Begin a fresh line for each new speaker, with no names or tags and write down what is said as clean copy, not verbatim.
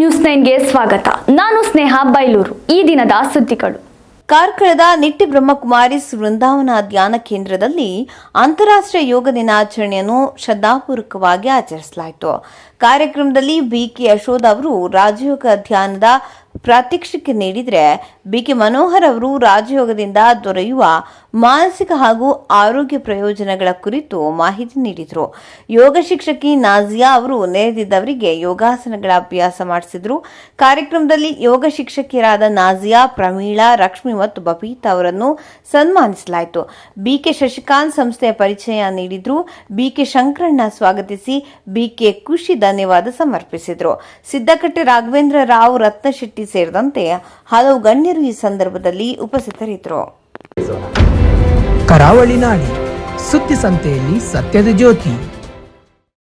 News 9ಗೆ ಸ್ವಾಗತ. ನಾನು ಸ್ನೇಹ ಬೈಲೂರು. ಈ ದಿನದ ಸುದ್ದಿಗಳು.
ಕಾರ್ಕಳದ ನಿಟ್ಟಿ ಬ್ರಹ್ಮಕುಮಾರಿಸ್ ವೃಂದಾವನ ಧ್ಯಾನ ಕೇಂದ್ರದಲ್ಲಿ ಅಂತಾರಾಷ್ಟ್ರೀಯ ಯೋಗ ದಿನಾಚರಣೆಯನ್ನು ಶ್ರದ್ಧಾಪೂರ್ವಕವಾಗಿ ಆಚರಿಸಲಾಯಿತು. ಕಾರ್ಯಕ್ರಮದಲ್ಲಿ ಬಿಕೆ ಯಶೋಧ ಅವರು ರಾಜಯೋಗ ಧ್ಯಾನದ ಪ್ರಾತ್ಯಕ್ಷಿಕೆ ನೀಡಿದರೆ, ಬಿಕೆ ಮನೋಹರ್ ಅವರು ರಾಜಯೋಗದಿಂದ ದೊರೆಯುವ ಮಾನಸಿಕ ಹಾಗೂ ಆರೋಗ್ಯ ಪ್ರಯೋಜನಗಳ ಕುರಿತು ಮಾಹಿತಿ ನೀಡಿದರು. ಯೋಗ ಶಿಕ್ಷಕಿ ನಾಜಿಯಾ ಅವರು ನೆರೆದಿದ್ದವರಿಗೆ ಯೋಗಾಸನಗಳ ಅಭ್ಯಾಸ ಮಾಡಿಸಿದರು. ಕಾರ್ಯಕ್ರಮದಲ್ಲಿ ಯೋಗ ಶಿಕ್ಷಕಿಯರಾದ ನಾಜಿಯಾ, ಪ್ರಮೀಳಾ, ಲಕ್ಷ್ಮಿ ಮತ್ತು ಬಬೀತಾ ಅವರನ್ನು ಸನ್ಮಾನಿಸಲಾಯಿತು. ಬಿಕೆ ಶಶಿಕಾಂತ್ ಸಂಸ್ಥೆಯ ಪರಿಚಯ ನೀಡಿದ್ರು. ಬಿಕೆ ಶಂಕರಣ್ಣ ಸ್ವಾಗತಿಸಿ ಬಿಕೆ ಖುಷಿ ಧನ್ಯವಾದ ಸಮರ್ಪಿಸಿದರು. ಸಿದ್ದಕಟ್ಟೆ ರಾಘವೇಂದ್ರ ರಾವ್, ರತ್ನಶೆಟ್ಟಿ ಸೇರಿದಂತೆ ಹಲವು ಗಣ್ಯರು ಈ ಸಂದರ್ಭದಲ್ಲಿ ಉಪಸ್ಥಿತರಿದ್ದರು.
ಕರಾವಳಿ ನಾಡಿ ಸುದ್ದಿ ಸಂತೆಯಲ್ಲಿ ಸತ್ಯದ ಜ್ಯೋತಿ.